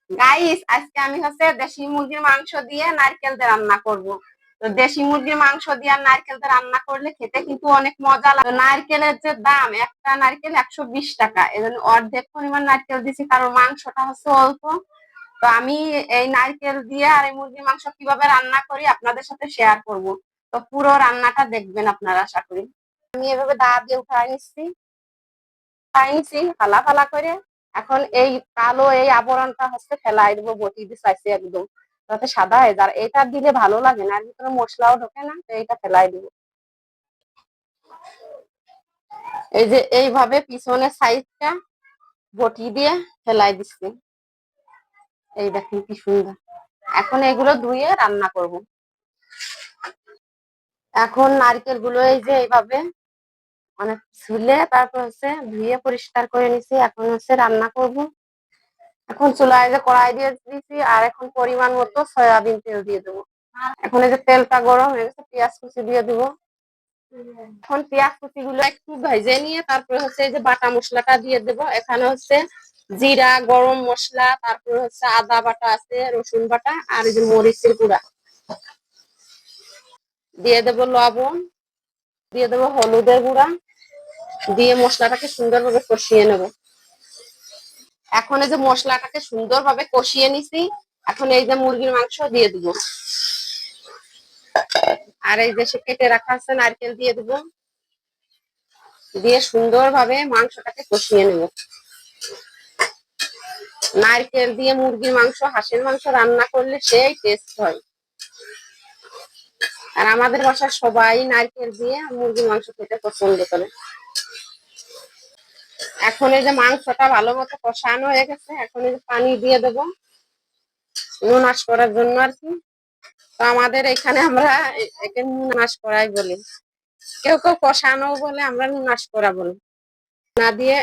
Guys, আজকে আমি দেশি মুরগির মাংস দিয়ে নারকেল দিয়ে রান্না করব। তো দেশি মুরগির মাংস দিয়ে আর নারকেল দিয়ে রান্না করলে খেতে কিন্তু অনেক মজা লাগে। নারকেলের যে দাম, একটা নারকেল 120 টাকা, এজন্য অর্ধেক পরিমাণ নারকেল দিছি, কারণ মাংসটা অল্প। তো আমি এই নারকেল দিয়ে আর এই মুরগির মাংস কিভাবে রান্না করি আপনাদের সাথে শেয়ার করব। তো পুরো রান্নাটা দেখবেন আপনারা, আশা করি। আমি এভাবে দা দিয়ে উঠাই নিছি ফালা ফালা করে। এখন এই কালো এই আবরণটা ফেলাই দেবো, বটি দিয়ে চাইছি একদম, যাতে সাদা হয়ে যায়। এটা দিলে ভালো লাগে না, আর ভিতরে মশলাও ঢোকে না, তো এইটা ফেলাই দিব। এই যে এইভাবে পিছনের সাইডটা বটি দিয়ে ফেলাই দিচ্ছি। এই দেখেন কি সুন্দর। এখন এগুলো ধুয়ে রান্না করব। এখন নারকেল গুলো এই যে এইভাবে অনেক ছুলে তারপর ধুয়ে পরিষ্কার করে নিছি। এখন রান্না করব। এখন চুলায় যে কড়াই দিয়ে দিয়েছি, আর এখন পরিমাণ মতো সয়াবিন তেল দিয়ে দেবো। এখন এই যে তেলটা গরম হয়ে গেছে, পেঁয়াজ কুচি দিয়ে দেবো। এখন পেঁয়াজ কুচি গুলো একটু ভেজে নিয়ে তারপরে এই যে বাটা মশলাটা দিয়ে দেবো। এখানে জিরা, গরম মশলা, তারপরে আদা বাটা আছে, রসুন বাটা, আর এই যে মরিচের গুঁড়া দিয়ে দেবো, লবণ দিয়ে দেবো, হলুদের গুঁড়া দিয়ে মশলাটাকে সুন্দরভাবে কষিয়ে নেব। এখন এই যে মশলাটাকে সুন্দরভাবে কষিয়ে নিছি, এখন এই যে মুরগির মাংস দিয়ে দিব, আর এই যে কেটে রাখা আছে নারকেল দিয়ে দিব, দিয়ে সুন্দরভাবে মাংসটাকে কষিয়ে নেব। নারকেল দিয়ে মুরগির মাংস, হাঁসের মাংস রান্না করলে সেই টেস্ট হয়। আর আমাদের বাসার সবাই নারকেল দিয়ে মুরগির মাংস খেতে পছন্দ করে। এখন এই যে মাংসটা ভালো মতো কষানো হয়ে গেছে, এখন এই যে পানি দিয়ে দেবো নুন আঁশ করার জন্য আর কি। তো আমাদের এখানে আমরা একে নুন আঁশ করাই বলি, কেউ কেউ কষানো বলে, আমরা নুন আঁশ করা বলি। না দিয়ে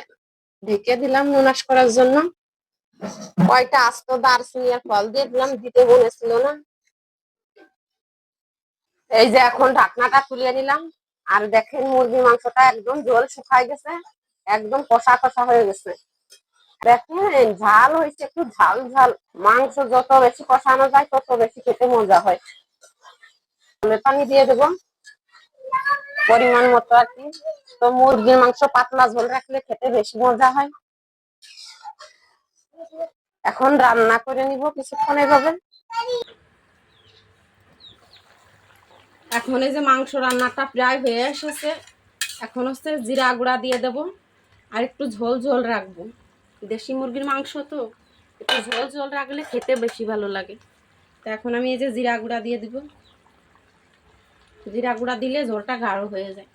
ঢেকে দিলাম নুন আঁশ করার জন্য। কয়টা আস্ত দারচিনি আর ফল দিয়ে দিলাম, দিতে বলেছিল না। এই যে এখন ঢাকনাটা তুলে নিলাম, আর দেখেন মুরগির মাংসটা একদম ঝোল শুকাই গেছে, একদম কষা কষা হয়ে গেছে। দেখেন ঝাল হয়েছে, একটু ঝাল ঝাল। মাংস যত বেশি কষানো যায় তত বেশি খেতে মজা হয়। পানি দিয়ে দেবো পরিমাণ মতো আর কি। তো মুরগির মাংস পাতলা ঝোল রাখলে খেতে বেশি মজা হয়। এখন রান্না করে নিব কিছুক্ষণ এভাবে। এখন এই যে মাংস রান্নাটা প্রায় হয়ে এসেছে, এখন জিরা গুঁড়া দিয়ে দেব, আর একটু ঝোল ঝোল রাখবো। দেশি মুরগির মাংস তো একটু ঝোল ঝোল রাখলে খেতে বেশি ভালো লাগে। তো এখন আমি এই যে জিরা গুঁড়া দিয়ে দিব, জিরা গুঁড়া দিলে ঝোলটা গাঢ় হয়ে যায়।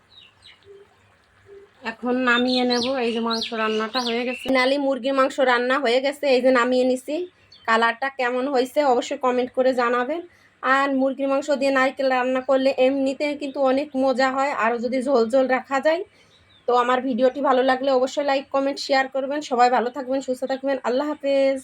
এখন নামিয়ে নেব। এই যে মাংস রান্নাটা হয়ে গেছে, ফাইনালি মুরগির মাংস রান্না হয়ে গেছে, এই যে নামিয়ে নিছি। কালারটা কেমন হয়েছে অবশ্যই কমেন্ট করে জানাবেন। আর মুরগির মাংস দিয়ে নারকেল রান্না করলে এমনিতে কিন্তু অনেক মজা হয়, আরও যদি ঝোল ঝোল রাখা যায়। তো আমার ভিডিওটি ভালো লাগলে অবশ্যই লাইক কমেন্ট শেয়ার করবেন। সবাই ভালো থাকবেন, সুস্থ থাকবেন। আল্লাহ হাফেজ।